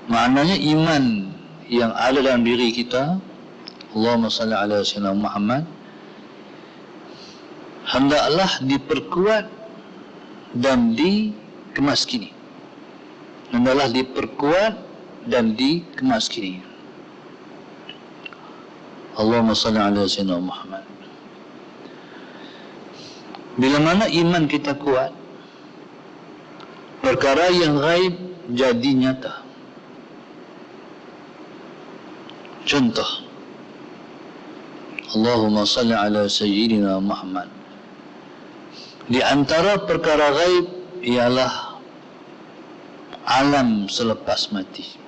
Maknanya iman yang ada dalam diri kita, Allahumma salli ala sayyidina Muhammad, hendaklah diperkuat dan dikemaskini. Hendaklah diperkuat dan dikemaskini. Allahumma salli ala sayyidina Muhammad. Bila mana iman kita kuat, perkara yang gaib jadi nyata. Contoh, Allahumma salli ala sayyidina Muhammad. Di antara perkara gaib ialah alam selepas mati.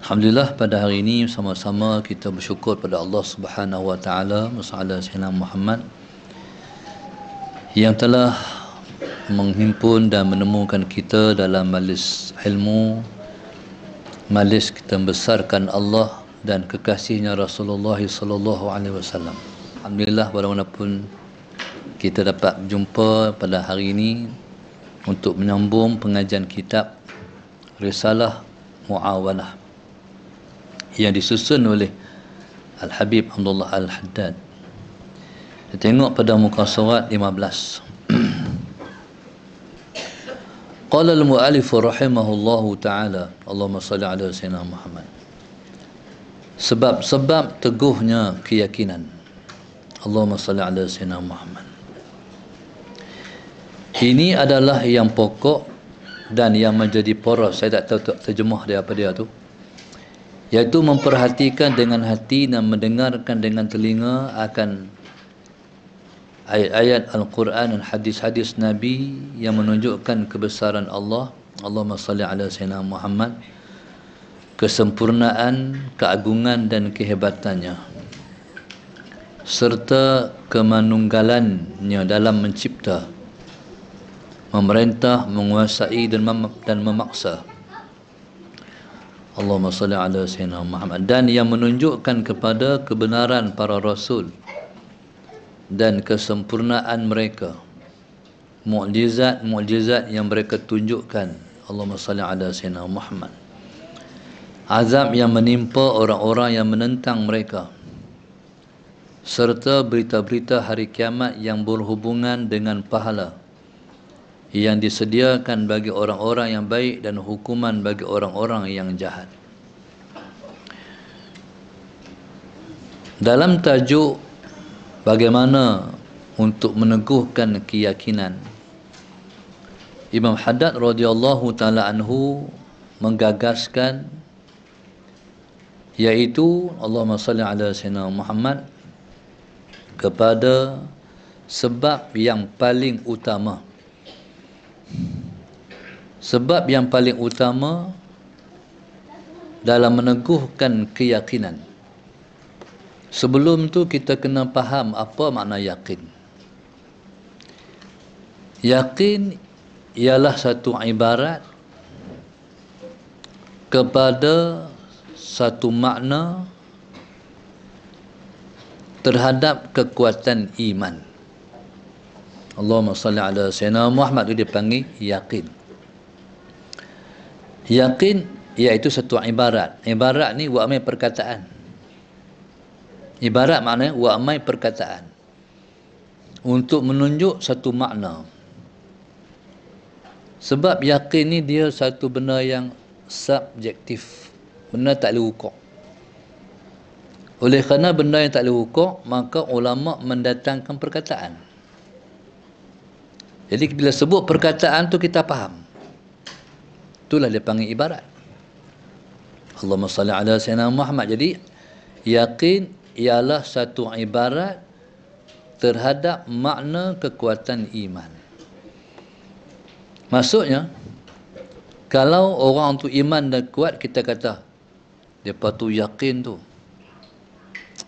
Alhamdulillah, pada hari ini sama-sama kita bersyukur pada Allah Subhanahu wa taala, Masya Sayyidina Muhammad yang telah menghimpun dan menemukan kita dalam majlis ilmu, majlis kita membesarkan Allah dan kekasihnya Rasulullah sallallahu alaihi wasallam. Alhamdulillah, bagaimanapun kita dapat berjumpa pada hari ini untuk menyambung pengajian kitab Risalah Muawanah yang disusun oleh Al-Habib Abdullah Al-Haddad. Kita tengok pada muka surat 15. Qala al-mu'allif rahimahullahu ta'ala, Allahumma salli ala sayyidina Muhammad. Sebab-sebab teguhnya keyakinan. Allahumma salli ala sayyidina Muhammad. Ini adalah yang pokok dan yang menjadi poros. Saya tak tahu terjemah dia apa dia tu. Iaitu memperhatikan dengan hati dan mendengarkan dengan telinga akan ayat-ayat Al-Quran dan hadis-hadis Nabi yang menunjukkan kebesaran Allah. Allahumma salli ala sayyidina Muhammad. Kesempurnaan, keagungan dan kehebatannya, serta kemanunggalannya dalam mencipta, memerintah, menguasai dan memaksa. Allahumma salli ala sayyidina Muhammad. Dan yang menunjukkan kepada kebenaran para rasul dan kesempurnaan mereka, mukjizat yang mereka tunjukkan. Allahumma salli ala sayyidina Muhammad. Azab yang menimpa orang-orang yang menentang mereka, serta berita-berita hari kiamat yang berhubungan dengan pahala yang disediakan bagi orang-orang yang baik dan hukuman bagi orang-orang yang jahat. Dalam tajuk bagaimana untuk meneguhkan keyakinan, Imam Haddad radhiyallahu taala anhu menggagaskan, iaitu Allahumma salli ala sayyidina Muhammad, kepada sebab yang paling utama. Sebab yang paling utama dalam meneguhkan keyakinan. Sebelum tu kita kena faham apa makna yakin. Yakin ialah satu ibarat kepada satu makna terhadap kekuatan iman. Allahumma salli ala sayyidina Muhammad, itu dipanggil yakin. Yakin iaitu satu ibarat. Ibarat ni wa'amai perkataan. Ibarat maknanya wa'amai perkataan untuk menunjuk satu makna. Sebab yakin ni dia satu benda yang subjektif, benda tak boleh ukur. Oleh kerana benda yang tak boleh ukur, maka ulama mendatangkan perkataan. Jadi bila sebut perkataan tu kita faham. Itulah dia panggil ibarat. Allahumma salli ala sayyidina Muhammad. Jadi yakin ialah satu ibarat terhadap makna kekuatan iman. Maksudnya, kalau orang tu iman dan kuat, kita kata depa tu yakin tu.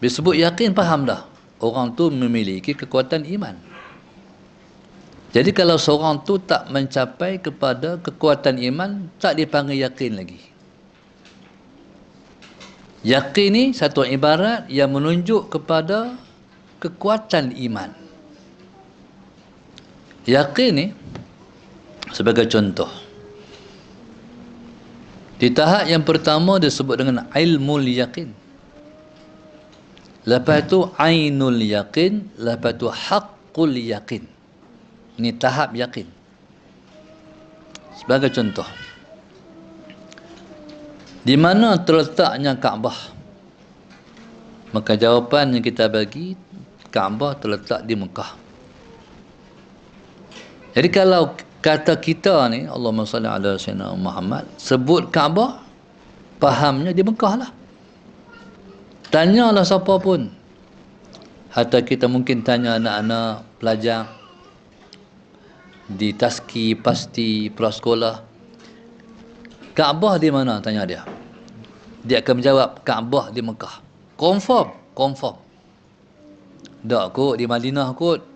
Bila sebut yakin, faham dah orang tu memiliki kekuatan iman. Jadi kalau seorang tu tak mencapai kepada kekuatan iman, tak dipanggil yakin lagi. Yakin ni satu ibarat yang menunjuk kepada kekuatan iman. Yakin ni sebagai contoh, di tahap yang pertama disebut dengan ilmul yakin, lepas tu ainul yakin, lepas tu haqqul yakin. Ini tahap yakin. Sebagai contoh, di mana terletaknya Kaabah? Maka jawapan yang kita bagi, Kaabah terletak di Mekah. Jadi kalau kata kita ni, Allahumma salli ala sayyidina Muhammad, sebut Kaabah, fahamnya di Mekah lah. Tanyalah siapa pun. Hatta kita mungkin tanya anak-anak pelajar di taski, pasti, prasekolah, Kaabah di mana? Tanya dia. Dia akan menjawab, Kaabah di Mekah. Confirm. Tak kot, di Madinah kot.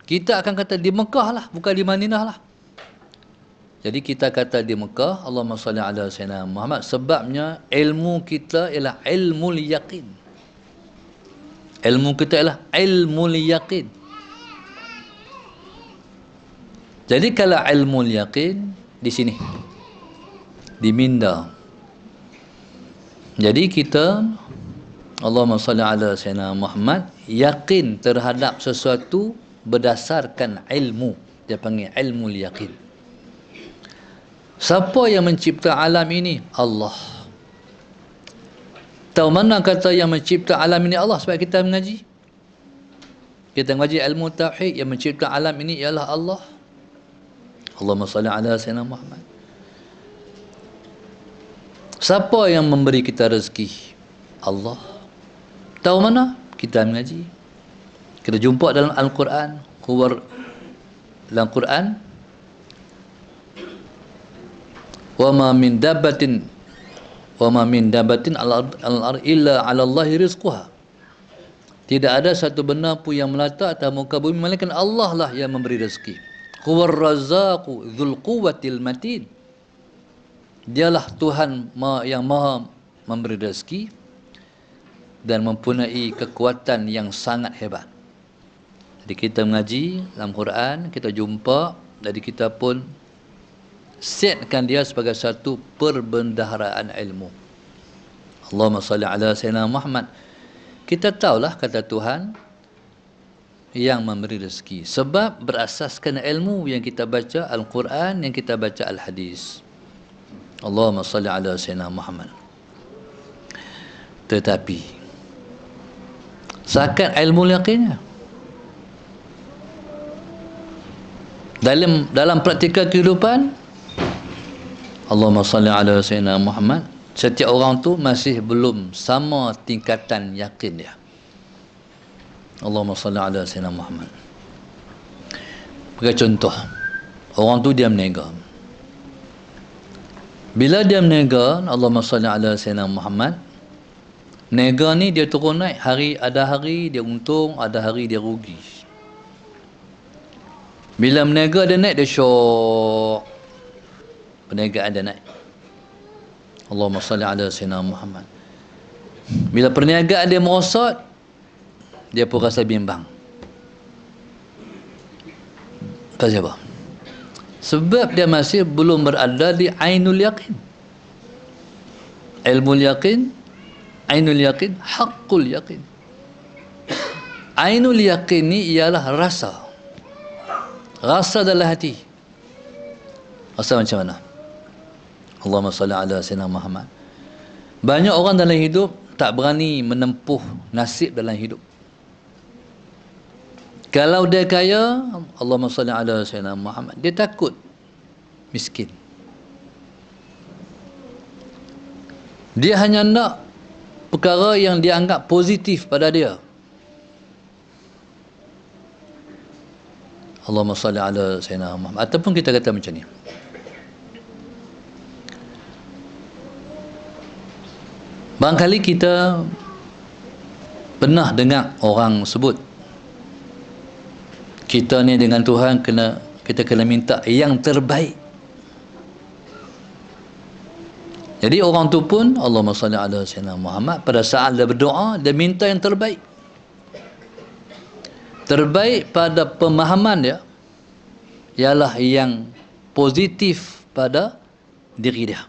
Kita akan kata di Mekah lah, bukan di Madinah lah. Jadi kita kata di Mekah, Allahumma salli ala sayyidina Muhammad, sebabnya ilmu kita ialah ilmul yakin. Ilmu kita ialah ilmul yakin. Jadi kalau ilmul yakin di sini, di Minda. Jadi kita, Allahumma salli ala sayyidina Muhammad, yakin terhadap sesuatu berdasarkan ilmu. Dia panggil ilmul yakin. Siapa yang mencipta alam ini? Allah. Tahu mana kata yang mencipta alam ini Allah? Sebab kita mengaji. Kita mengaji ilmu tauhid, yang mencipta alam ini ialah Allah. Allahumma salli ala sayyidina Muhammad. Siapa yang memberi kita rezeki? Allah. Tahu mana? Kita mengaji. Kita jumpa dalam Al-Quran. Dalam Quran, wa ma min dabbatin al-ard illa 'ala Allahi rizquha. Tidak ada satu benda pun yang melata atas muka bumi melainkan Allah lah yang memberi rezeki. Huwar razzaqu dzul quwwatil matin. Dialah Tuhan yang maha memberi rezeki dan mempunyai kekuatan yang sangat hebat. Jadi kita mengaji dalam Quran, kita jumpa, jadi kita pun setkan dia sebagai satu perbendaharaan ilmu. Allahumma salli ala sayyidina Muhammad. Kita tahulah kata Tuhan yang memberi rezeki, sebab berasaskan ilmu yang kita baca Al-Quran, yang kita baca Al-Hadis. Allahumma salli ala sayyidina Muhammad. Tetapi zakat ilmu yakinnya, dalam praktikal kehidupan, Allahumma salli ala sayyidina Muhammad, setiap orang tu masih belum sama tingkatan yakin dia. Allahumma salli ala sayyidina Muhammad. Bagi contoh, orang tu dia menega. Bila dia menega, Allahumma salli ala sayyidina Muhammad, nega ni dia turun naik, ada hari dia untung, ada hari dia rugi. Bila menega dia naik, dia syok. Perniagaan dia naik. Allahumma salli ala sayyidina Muhammad. Bila perniagaan dia merosot, dia pun rasa bimbang. Kenapa? Sebab dia masih belum berada di ainul yakin. Ilmul yakin, ainul yakin, haqqul yakin. Ainul yakin ni ialah rasa. Rasa dalam hati. Rasa macam mana? Allahumma salli ala sayyidina Muhammad. Banyak orang dalam hidup tak berani menempuh nasib dalam hidup. Kalau dia kaya, Allahumma salli ala sayyidina Muhammad, dia takut miskin. Dia hanya nak perkara yang dia anggap positif pada dia. Allahumma salli ala sayyidina Muhammad. Ataupun kita kata macam ni, barangkali kita pernah dengar orang sebut, kita ni dengan Tuhan kita kena minta yang terbaik. Jadi orang tu pun, Allahumma salli ala sayyidina Muhammad, pada saat dia berdoa, dia minta yang terbaik. terbaik pada pemahaman dia ialah yang positif pada diri dia.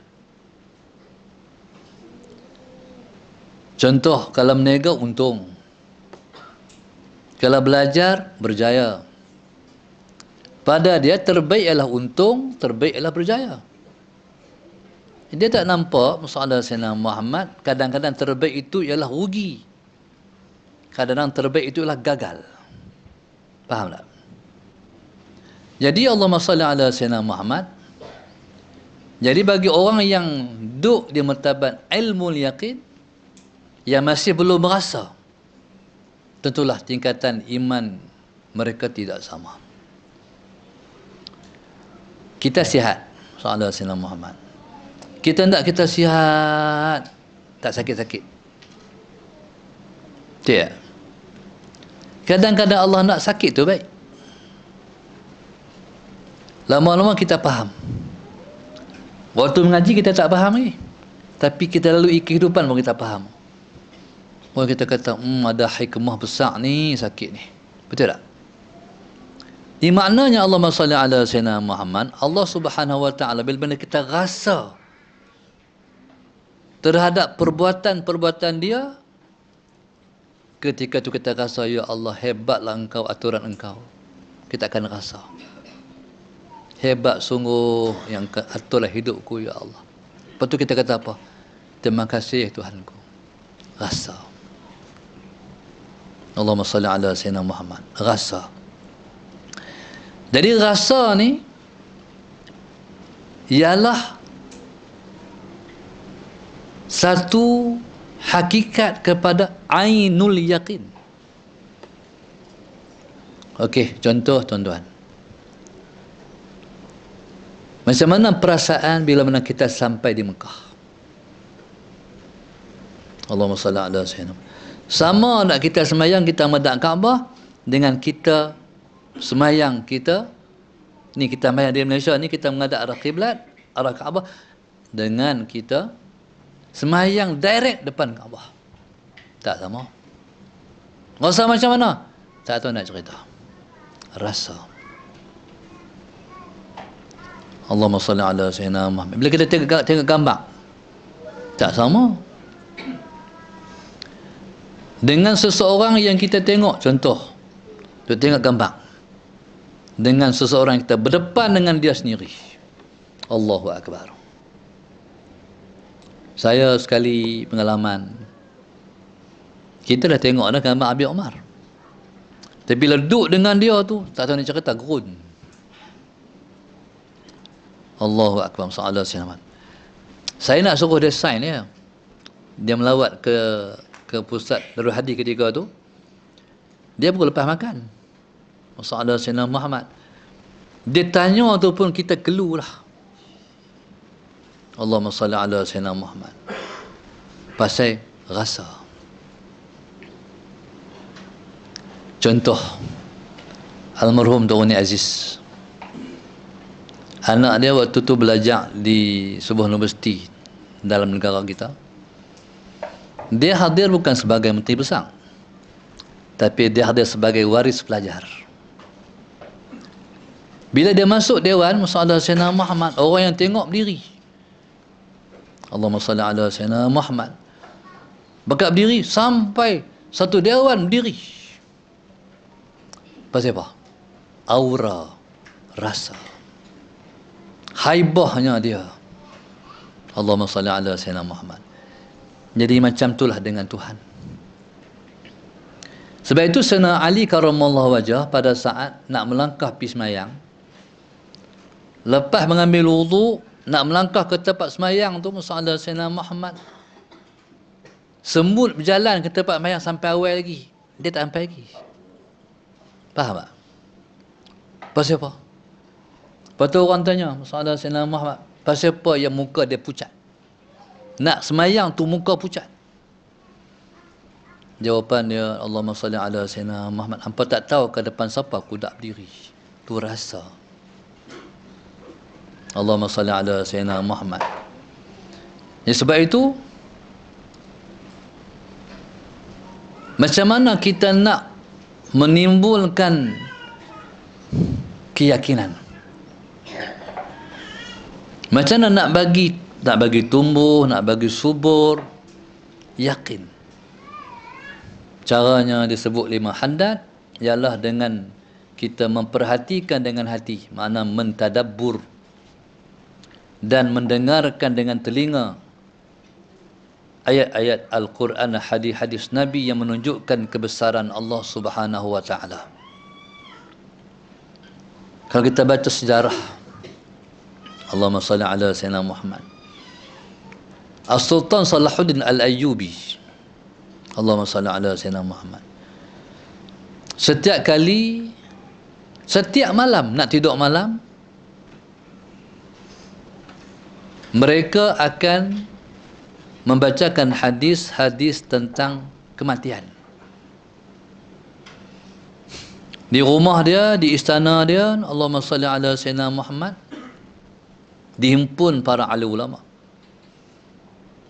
Contoh, kalau meniaga untung, kalau belajar berjaya. Pada dia terbaik ialah untung, terbaik ialah berjaya. Dia tak nampak masalah Sayyidina Muhammad, kadang-kadang terbaik itu ialah rugi, kadang-kadang terbaik itu ialah gagal. Faham tak? Jadi Allahumma salli ala Sayyidina Muhammad. Jadi bagi orang yang duduk di martabat ilmu yaqin, yang masih belum merasa, tentulah tingkatan iman mereka tidak sama. Kita sihat, sallallahu alaihi wasallam Muhammad. Kita hendak kita sihat, tak sakit-sakit. Tidak. Kadang-kadang Allah nak sakit tu baik. Lama-lama kita faham. Waktu mengaji kita tak faham lagi. Tapi kita lalui kehidupan pun kita faham. Oh, kita kata, ada hikmah besar ni sakit ni. Betul tak? Ini maknanya Allahumma salli ala Sayyidina Muhammad. Allah Subhanahu wa ta'ala bila kita rasa terhadap perbuatan-perbuatan dia, ketika tu kita rasa, ya Allah, hebatlah engkau aturan engkau. Kita akan rasa hebat sungguh yang aturlah hidupku, ya Allah. Lepas tu kita kata apa? Terima kasih Tuhanku. Rasa. Allahumma salli ala Sayyidina Muhammad. Rasa. Jadi rasa ni ialah satu hakikat kepada ainul yaqin. Okey, contoh tuan-tuan. Macam mana perasaan bila mana kita sampai di Mekah? Allahumma salli ala Sayyidina. Sama nak kita semayang kita menghadap Kaabah dengan kita semayang kita ni, kita semayang di Malaysia ni kita menghadap arah kiblat, arah Kaabah, dengan kita semayang direct depan Kaabah. Tak sama. Rasa macam mana? Tak tahu nak cerita. Rasa. Allahumma salli ala Sayyidina Muhammad. Bila kita tengok gambar, tak sama. Dengan seseorang yang kita tengok, contoh, kita tengok gambar, dengan seseorang kita berdepan dengan dia sendiri. Allahu Akbar. Saya sekali pengalaman, kita dah tengok dah gambar Abi Omar, tapi bila duduk dengan dia tu, tak tahu nak cerita, gerun. Allahu Akbar. Sallallahu alaihi wasallam. Saya nak suruh dia sign dia. Dia melawat ke pusat Darul Hadis ketika tu. Dia pun lepas makan. Sallallahu alaihi wasallam Muhammad. Dia tanya tu pun kita keluarlah. Allahumma salli ala Sayyidina Muhammad. Pasal rasa. Contoh, almarhum Tuan Aziz. Anak dia waktu tu belajar di sebuah universiti dalam negara kita. Dia hadir bukan sebagai menteri besar, tapi dia hadir sebagai waris pelajar. Bila dia masuk Dewan Musyawarah Sayyidina Muhammad, orang yang tengok berdiri. Allahumma salli ala Sayyidina Muhammad. Berkat berdiri sampai satu Dewan berdiri. Pasal apa? Aura, rasa, haibahnya dia. Allahumma salli ala Sayyidina Muhammad. Jadi macam itulah dengan Tuhan. Sebab itu Sayyidina Ali karamallahu wajah pada saat nak melangkah pergi semayang, lepas mengambil wudu, nak melangkah ke tempat semayang tu, musalla Sayyidina Muhammad, semut berjalan ke tempat semayang sampai awal lagi. Dia tak sampai lagi. Faham tak? Pasal apa? Lepas tu orang tanya, musalla Sayyidina Muhammad, pasal apa yang muka dia pucat? Nak semayang tu muka pucat. Jawapan dia, Allahumma salli ala Sayyidina Muhammad. Hampa tak tahu ke depan siapa aku nak berdiri. Tu rasa. Allahumma salli ala Sayyidina Muhammad. Ya, sebab itu, macam mana kita nak menimbulkan keyakinan. Macam mana nak bagi tumbuh, nak bagi subur, yakin. Caranya disebut 5 haddad ialah dengan kita memperhatikan dengan hati, makna mentadabbur, dan mendengarkan dengan telinga ayat-ayat Al-Quran, hadis-hadis Nabi yang menunjukkan kebesaran Allah Subhanahu wa taala. Kalau kita baca sejarah, Allahumma salli ala sayyidina Muhammad, As-Sultan Salahuddin Al-Ayyubi, Allahumma salli ala sayyidina Muhammad, setiap malam nak tidur malam, mereka akan membacakan hadis-hadis tentang kematian. Di rumah dia, di istana dia, Allahumma salli ala sayyidina Muhammad, dihimpun para ahli ulama.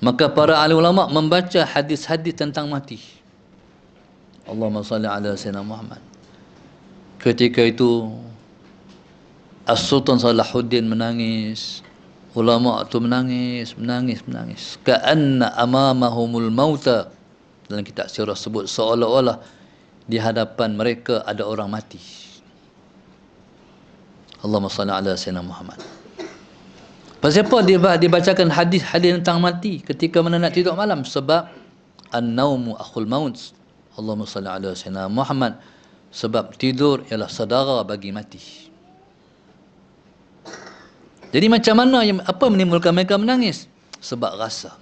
Maka para ahli ulama membaca hadis-hadis tentang mati. Allahumma salli ala sayyidina Muhammad. Ketika itu As-Sultan Salahuddin menangis, ulama itu menangis. Ka'anna amamahumul mauta. Dalam kitab sirah sebut seolah-olah di hadapan mereka ada orang mati. Allahumma salli ala sayyidina Muhammad. Pasal apa dibacakan hadis-hadis tentang mati ketika mana nak tidur malam? Sebab an-naumu akhul maut. Allahumma salli ala sayyidina Muhammad. Sebab tidur ialah saudara bagi mati. Jadi macam mana apa menimbulkan mereka menangis? Sebab rasa.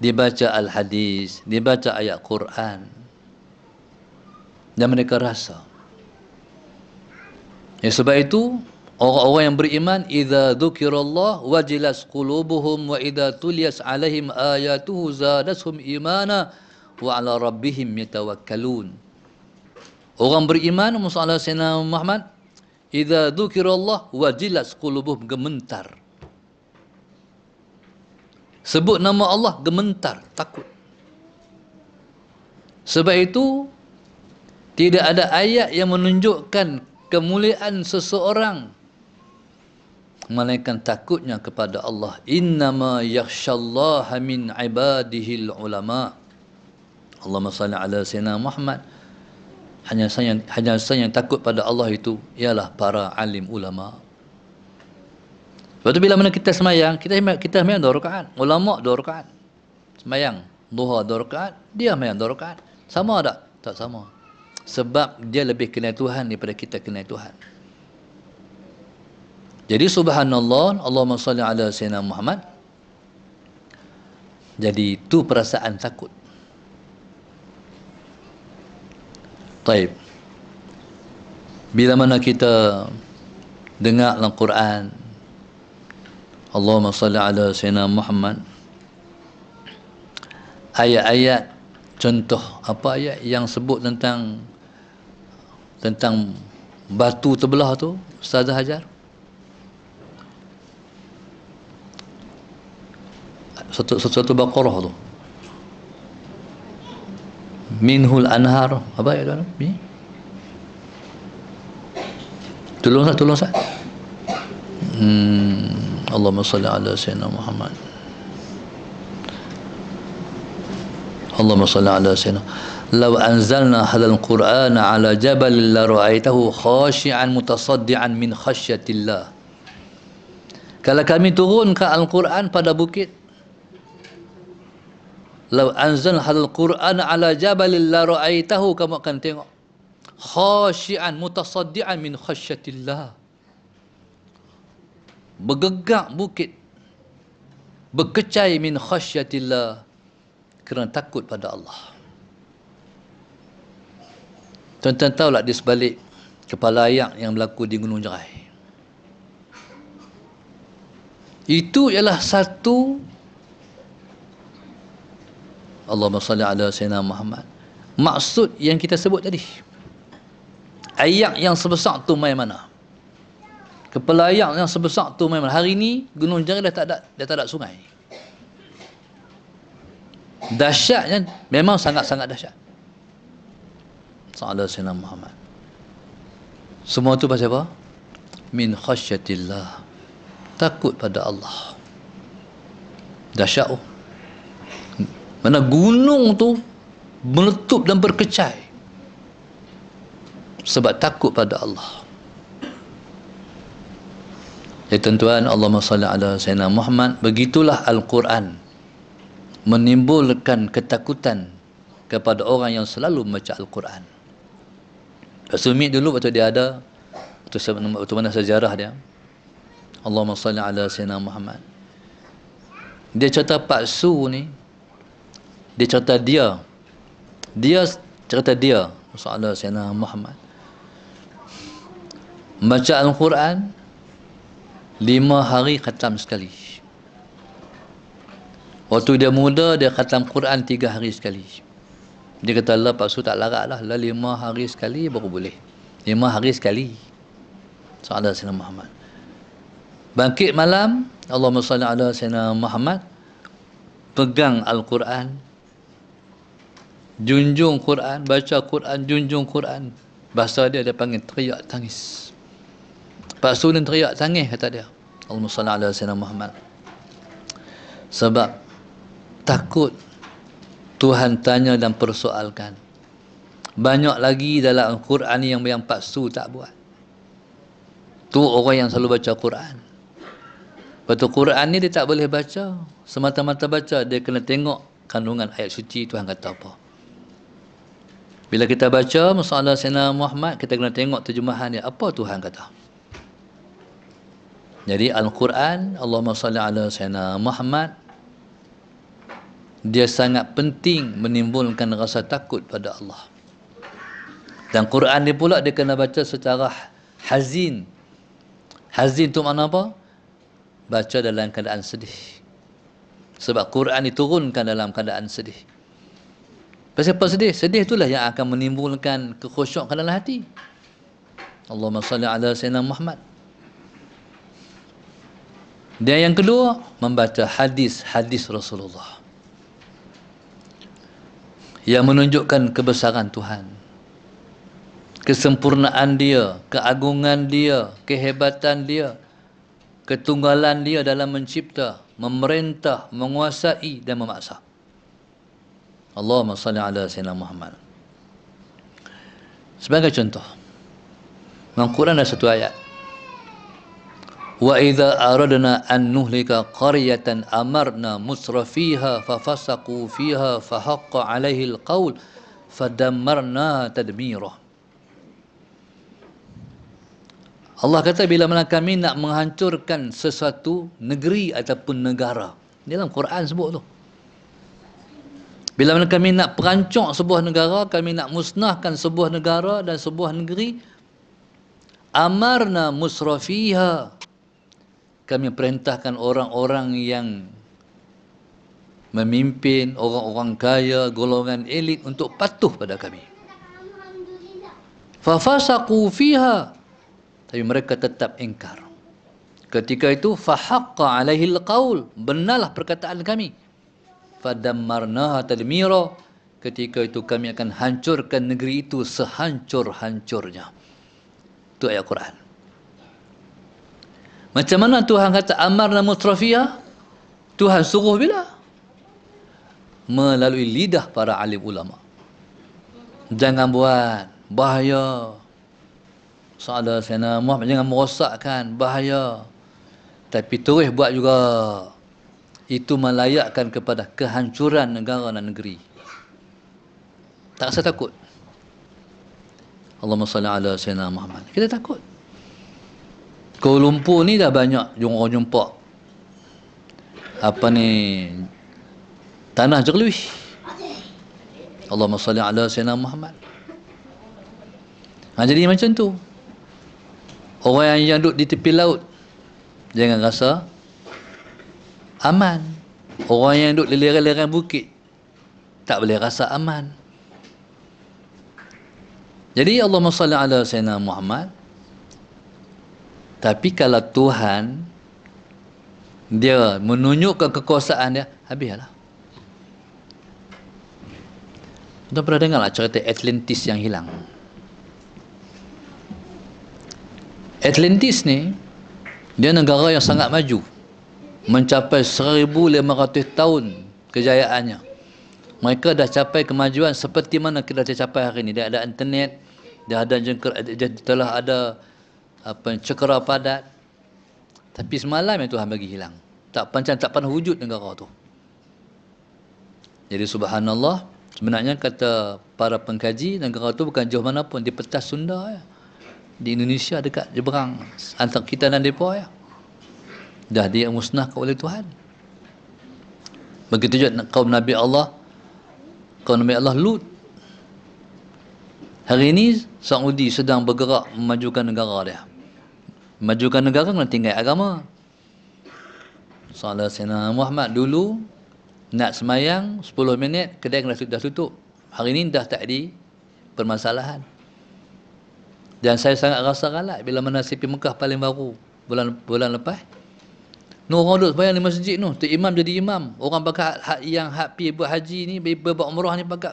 Dibaca al-hadis, dibaca ayat Quran, dan mereka rasa. Ya, sebab itu orang-orang yang beriman, idza dzukirallah wajilas qulubuhum wa idza tuliyat alaihim ayatuhu zadashum imana wa ala rabbihim yatawakkalun. Orang beriman, Muhammad sallallahu Muhammad, idza dzukirallah wajilat qulubuhum, gementar. Sebut nama Allah, gementar, takut. Sebab itu tidak ada ayat yang menunjukkan kemuliaan seseorang melainkan takutnya kepada Allah. Innama yakhsyallaha min ibadihil ulama. Allahumma salli ala sayyidina Muhammad. Hanya saya yang takut pada Allah itu ialah para alim ulama. Lepas tu bila mana kita semayang, kita semayang 2 rakaat. Ulama 2 rakaat. Semayang duha 2 rakaat, dia semayang 2 rakaat. Sama tak? Tak sama. Sebab dia lebih kenal Tuhan daripada kita kenal Tuhan. Jadi subhanallah, Allahumma salli ala sayyidina Muhammad. Jadi itu perasaan takut. Taib. Bila mana kita dengar Al-Quran, Allahumma salli ala sayyidina Muhammad, ayat-ayat, contoh apa ayat yang sebut tentang batu terbelah tu, Ustaz Hajar? Satu Baqarah tu, minhul anhar, apa ya tuan? Tolong Ustaz. Allahumma salli ala sayyidina Muhammad. Allahumma salli ala sayyidina. Law anzalna hadzal qur'ana ala jabalin la ra'aitahu khashi'an mutasaddian min khasyatillah. Kalau kami turunkan Al-Quran pada bukit, law anzalna hadzal qur'ana ala jabalin la ra'aitahu, kamu akan tengok khashi'an mutasaddian min khasyatillah. Bergegak bukit, berkecai min khasyatillah, kerana takut pada Allah. Tuan-tuan tahu tak di sebalik kepala ayak yang berlaku di Gunung Jerai, itu ialah satu, Allahumma salli ala sayyidina Muhammad, maksud yang kita sebut tadi. Ayak yang sebesar tu main mana? Kepala ayak yang sebesar tu main mana? Hari ni Gunung Jerai dah tak ada sungai. Dahsyatnya memang sangat-sangat dahsyat. sallallahu alaihi wasallam Muhammad. Semua tu pasal apa? Min khasyatillah. Takut pada Allah. Dahsyat. Mana gunung tu meletup dan berkecai sebab takut pada Allah. Ya tuan-tuan, Allahumma salli ala sayyidina Muhammad. Begitulah Al-Quran menimbulkan ketakutan kepada orang yang selalu membaca Al-Quran. Sumi dulu waktu dia ada, waktu mana sejarah dia, Allahumma salli ala sayyidina Muhammad, dia cerita Pak Su ni, dia cerita dia cerita dia sallallahu sayyidina Muhammad membaca Al-Quran 5 hari khatam sekali. Waktu dia muda, dia khatam Quran 3 hari sekali. Dia kata, Allah Pak Su tak larat lah 5 hari sekali baru boleh. 5 hari sekali sallallahu sayyidina Muhammad. Bangkit malam, Allahumma salli ala sayyidina Muhammad, pegang Al-Quran, junjung Quran, baca Quran, junjung Quran. Bahasa dia panggil teriak tangis. Pak Su ni teriak tangis, kata dia, Allahumma salli ala sayyidina Muhammad, sebab takut Tuhan tanya dan persoalkan. Banyak lagi dalam Al-Quran yang Pak Su tak buat. Tu orang yang selalu baca Quran. Betul, Quran ni dia tak boleh baca semata-mata baca, dia kena tengok kandungan ayat suci Tuhan kata apa. Bila kita baca masalah Sayyidina Muhammad, kita kena tengok terjemahan dia, apa Tuhan kata. Jadi Al-Quran, Allahumma salli ala Sayyidina Muhammad, dia sangat penting menimbulkan rasa takut pada Allah. Dan Quran dia pula dia kena baca secara hazin. Hazin tu makna apa? Baca dalam keadaan sedih. Sebab Quran diturunkan dalam keadaan sedih. Pasal apa sedih? Sedih itulah yang akan menimbulkan kekhusyukan dalam hati. Allahumma salli ala Sayyidina Muhammad. Dan yang kedua, membaca hadis-hadis Rasulullah yang menunjukkan kebesaran Tuhan, kesempurnaan dia, keagungan dia, kehebatan dia, ketunggalan dia dalam mencipta, memerintah, menguasai dan memaksa. Allahumma salli ala Sayyidina Muhammad. Sebagai contoh, dalam Quran ada satu ayat, wa idza aradna an nuhlika qaryatan amarna musrafiha fafasaqu fiha fahaqqa 'alaihi alqaul fadammarna tadmira. Allah kata, bila mana kami nak menghancurkan sesuatu negeri ataupun negara, dalam Quran sebut tu, bila mana kami nak perancang sebuah negara, kami nak musnahkan sebuah negara dan sebuah negeri, amarna musrafiha, kami perintahkan orang-orang yang memimpin, orang-orang kaya, golongan elit untuk patuh pada kami. Fafasaqu fiha, tapi mereka tetap ingkar. Ketika itu fahaqqa alaihi alqaul, benarlah perkataan kami. Fadammarnaha tadmira, ketika itu kami akan hancurkan negeri itu sehancur-hancurnya. Itu ayat Quran. Macam mana Tuhan kata amarna mutrafiyah? Tuhan suruh bila? Melalui lidah para alim ulama. Jangan buat, bahaya. Sallallahu Sayyidina Muhammad, jangan merosakkan, bahaya. Tapi terus buat juga. Itu melayakkan kepada kehancuran negara dan negeri. Tak rasa takut. Allahumma salli ala Sayyidina Muhammad. Kita takut. Kuala Lumpur ni dah banyak orang jumpa apa ni, tanah jerlui. Allahumma salli ala Sayyidina Muhammad. Jadi macam tu. Orang yang duduk di tepi laut jangan rasa aman. Orang yang duduk di lereng-lereng bukit tak boleh rasa aman. Jadi Allahumma salli ala Sayyidina Muhammad. Tapi kalau Tuhan dia menunjukkan kekuasaan dia, habislah. Tuan pernah dengar tak cerita Atlantis yang hilang? Atlantis ni, dia negara yang sangat maju, mencapai 1500 tahun kejayaannya. Mereka dah capai kemajuan seperti mana kita dah capai hari ini. Dia ada internet, dia ada telah ada cekera padat. Tapi semalam yang Tuhan bagi hilang. Tak pernah wujud negara tu. Jadi subhanallah, sebenarnya kata para pengkaji, negara tu bukan jauh mana pun, di petas Sunda ya. Di Indonesia dekat jeberang antara kita dan depa ya. Dah dia musnahkan oleh Tuhan. Begitu juga kaum Nabi Allah Lut. Hari ini Saudi sedang bergerak memajukan negara dia. Memajukan negara kena tinggal agama. Salat Sayyidina Muhammad dulu nak semayang 10 minit kedai dah tutup. Hari ini dah tak ada permasalahan. Dan saya sangat rasa galak bila menasipi Mekah paling baru bulan lepas. Orang duduk sembahyang di masjid tu, tu imam jadi imam. Orang pakai yang pi buat haji ni, buat umrah ni pakai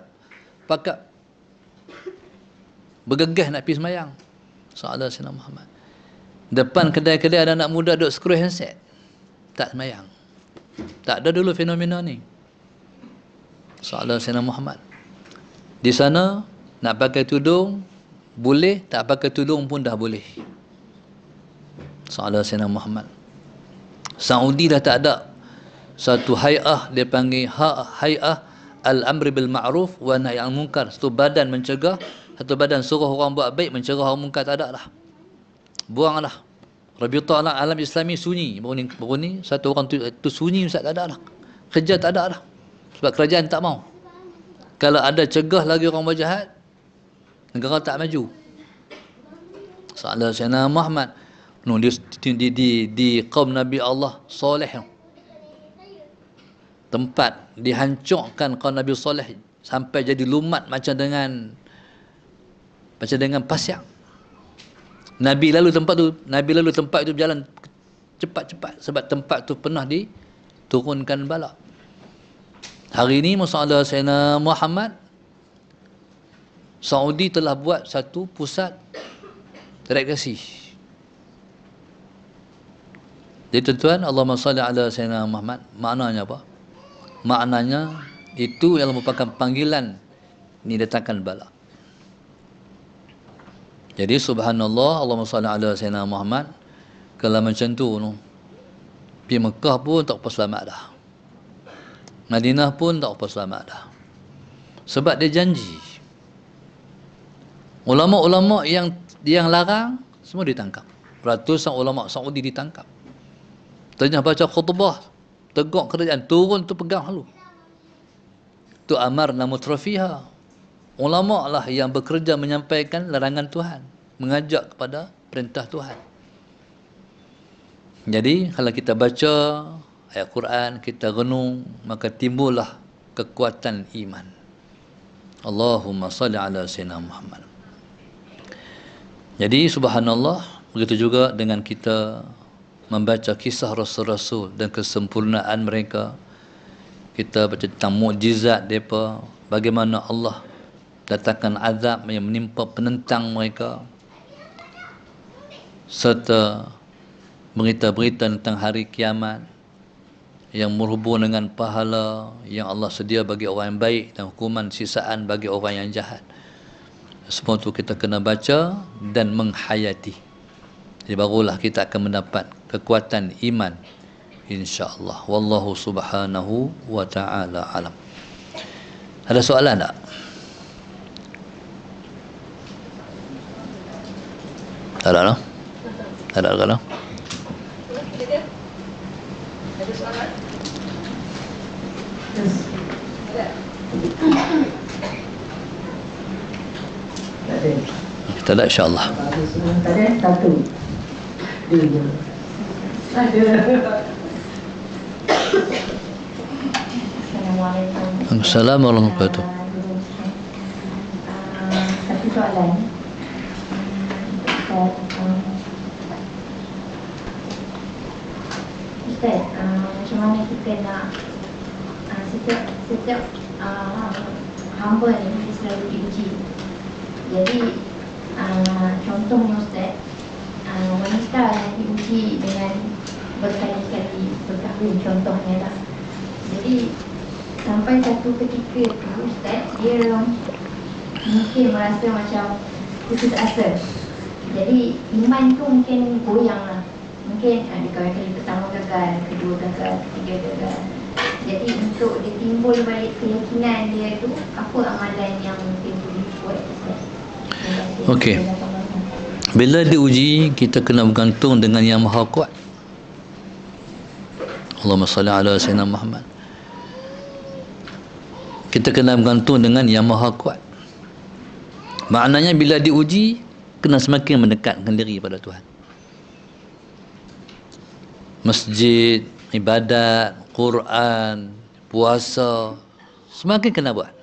bergegas nak pergi sembahyang. Salat Sayyidina Muhammad. Depan kedai-kedai ada anak muda duduk scroll handset. Tak sembahyang. Tak ada dulu fenomena ni. Salat Sayyidina Muhammad. Di sana nak pakai tudung boleh, tak pakai tudung pun dah boleh. Salat Sayyidina Muhammad. Saudi dah tak ada satu hay'ah, dia panggil hay'ah al-amri bil ma'ruf wa nahy anil munkar. Satu badan mencegah, satu badan suruh orang buat baik, mencegah orang munkar, tak ada dah. Buanglah. Rabitah alam Islami sunyi. Baru ni satu orang tu sunyi ustaz, tak ada dah. Kerja tak ada dah. Sebab kerajaan tak mau. Kalau ada cegah lagi orang buat jahat, negara tak maju. Salat Sayyidina Muhammad. Di kaum Nabi Allah Saleh, tempat dihancurkan kaum Nabi Saleh sampai jadi lumat macam dengan pasir. Nabi lalu tempat itu berjalan cepat-cepat sebab tempat tu pernah diturunkan bala. Hari ini masalah Sayyidina Muhammad, Saudi telah buat satu pusat rekreasi. Jadi tuan-tuan, Allahumma salli ala Sayyidina Muhammad, maknanya apa? Maknanya itu yang merupakan panggilan ni datangkan bala. Jadi subhanallah, Allahumma salli ala Sayyidina Muhammad. Kalau macam tu pergi Mekah pun tak apa selamat dah. Madinah pun tak apa selamat dah. Sebab dia janji. Ulama-ulama yang larang semua ditangkap. Ratusan ulama Saudi ditangkap. Tanya baca khutbah, tegak kerajaan, turun tu pegang halu. Tu amarna mutrafiha. Ulama lah yang bekerja menyampaikan larangan Tuhan, mengajak kepada perintah Tuhan. Jadi kalau kita baca ayat Quran, kita renung, maka timbullah kekuatan iman. Allahumma salli ala Sayyidina Muhammad. Jadi subhanallah, begitu juga dengan kita membaca kisah Rasul-Rasul dan kesempurnaan mereka. Kita baca tentang mukjizat mereka, bagaimana Allah datangkan azab yang menimpa penentang mereka, serta berita-berita tentang hari kiamat yang berhubung dengan pahala yang Allah sedia bagi orang yang baik dan hukuman sisaan bagi orang yang jahat. Semua itu kita kena baca dan menghayati. Jadi barulah kita akan mendapat kekuatan iman, insya-Allah. Wallahu subhanahu wa ta'ala alam. Ada soalan tak? Tak ada, no? Tak ada kalau? Ada soalan? Kita ada, insya-Allah. Tak ada satu. Dua. Assalamualaikum warahmatullahi wabarakatuh. Satu soalan. Ustaz, macam mana kita nak setiap hamba ni selalu diuji. Jadi contohnya Ustaz, wanita yang diuji dengan berkali-kali berkahwin contohnya lah. Jadi sampai satu ketika tu Ustaz, dia mungkin merasa macam putus asa. Jadi iman tu mungkin goyang lah. Mungkin kali pertama gagal, kedua gagal, ketiga gagal. Jadi untuk dia timbul balik keyakinan dia tu, apa amalan yang mungkin boleh buat Ustaz? Okey. Bila diuji, kita kena bergantung dengan yang maha kuat. Allahumma salli ala sayyidina Muhammad. Kita kena bergantung dengan yang maha kuat. Maknanya bila diuji, kena semakin mendekatkan diri pada Tuhan. Masjid, ibadat, Quran, puasa, semakin kena buat.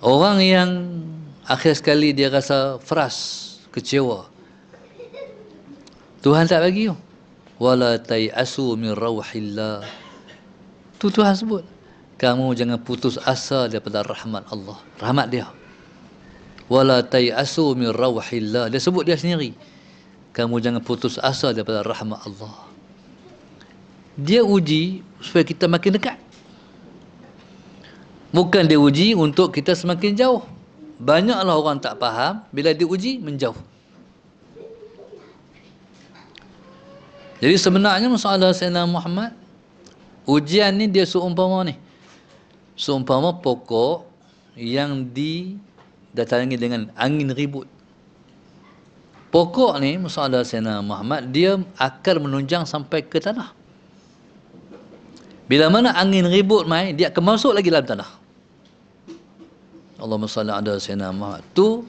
Orang yang akhir sekali dia rasa frust, kecewa, Tuhan tak bagi tu. Wala tayasu min rauhillah. Tu Tuhan sebut. Kamu jangan putus asa daripada rahmat Allah. Rahmat dia. Wala tayasu min rauhillah. Dia sebut dia sendiri. Kamu jangan putus asa daripada rahmat Allah. Dia uji supaya kita makin dekat. Bukan dia uji untuk kita semakin jauh. Banyaklah orang tak faham, bila diuji menjauh. Jadi sebenarnya masalah Sayyidina Muhammad, ujian ni dia seumpama ni. Seumpama pokok yang didatangi dengan angin ribut. Pokok ni masalah Sayyidina Muhammad, dia akar menunjang sampai ke tanah. Bila mana angin ribut mai, dia akan masuk lagi dalam tanah. Allahumma salli ala sayyidina Muhammad. Tu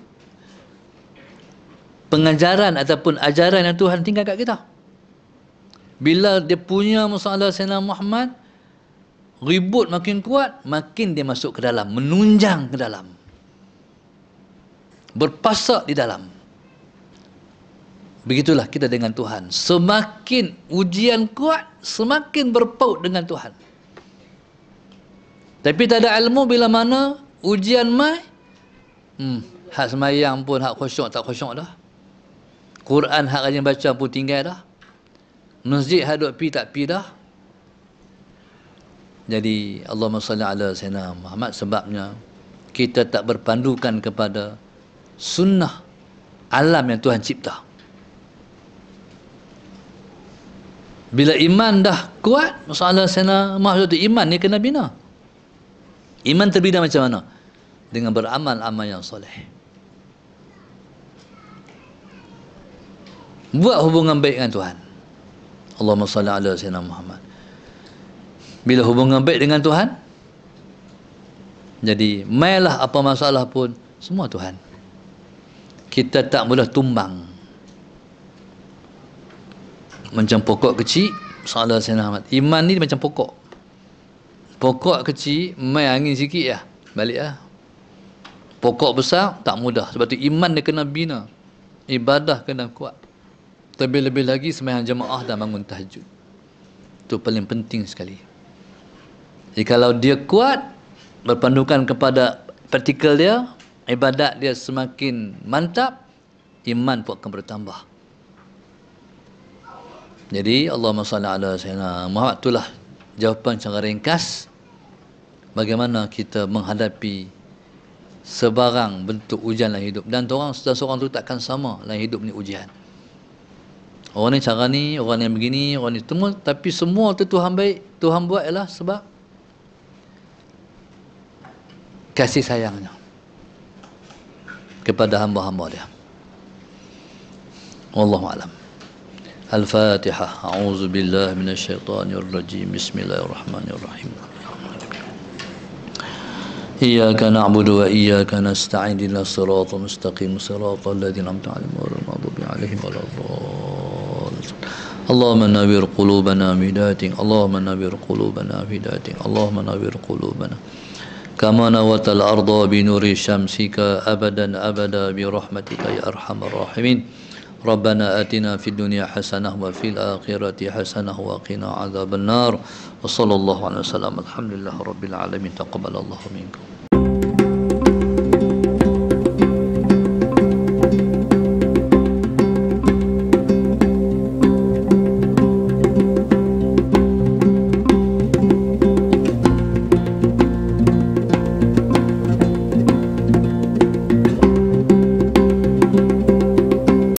pengajaran ataupun ajaran yang Tuhan tinggal kat kita. Bila dia punya masalah Sayyidina Muhammad, ribut makin kuat, makin dia masuk ke dalam, menunjang ke dalam, berpasak di dalam. Begitulah kita dengan Tuhan. Semakin ujian kuat, semakin berpaut dengan Tuhan. Tapi tak ada ilmu, bila mana ujian mai, hak semayang pun hak khusyuk tak khusyuk dah. Quran hak rajin baca pun tinggal dah. Masjid hak duk pi tak pi dah. Jadi Allahumma salli ala sayyidina Muhammad, sebabnya kita tak berpandukan kepada sunnah alam yang Tuhan cipta. Bila iman dah kuat, masalah sayyidina Muhammad tu, iman ni kena bina. Iman terbina macam mana? Dengan beramal amal yang soleh. Buat hubungan baik dengan Tuhan. Allahumma salli ala sayyidina Muhammad. Bila hubungan baik dengan Tuhan, jadi mailah apa masalah pun, semua Tuhan. Kita tak boleh tumbang. Macam pokok kecil, salah sayyidina Muhammad. Iman ni macam pokok. Pokok kecil, mai angin sikit ya, balik lah. Pokok besar, tak mudah. Sebab tu iman dia kena bina. Ibadah kena kuat. Lebih-lebih lagi sembahyang jemaah dan bangun tahajud. Itu paling penting sekali. Jadi kalau dia kuat, berpandukan kepada praktikal dia, ibadat dia semakin mantap, iman pun akan bertambah. Jadi Allahumma salli ala sayyidina Muhammad, itulah jawapan secara ringkas bagaimana kita menghadapi sebarang bentuk ujian dalam hidup. Dan seorang tu takkan sama dalam hidup ni ujian. Orang ni cara ni, orang yang begini, orang ni semua, tapi semua tu Tuhan baik, Tuhan buat ialah sebab kasih sayangnya kepada hamba-hamba dia. Wallahu a'lam. Al-Fatihah. A'udzu billahi minasyaitonir rajim. Bismillahirrahmanirrahim. Iyyaka na'budu wa iyyaka nasta'in. Ihdinas siratal mustaqim. Siratal ladzina an'amta 'alaihim ghairil maghdubi 'alaihim waladdallin. Allahumma nawwir qulubana bihidayatik. Allahumma nawwir qulubana bihidayatik. Allahumma nawwir qulubana kama nawatal arda bi nuri syamsika abadan abada bi rahmatika ya arhamar rahimin. Rabbana atina fid dunya hasanah wa fil akhirati hasanah wa qina adzabannar. Wa sallallahu alaihi wasallam. Alhamdulillah rabbil alamin. Taqabbalallahu minkum.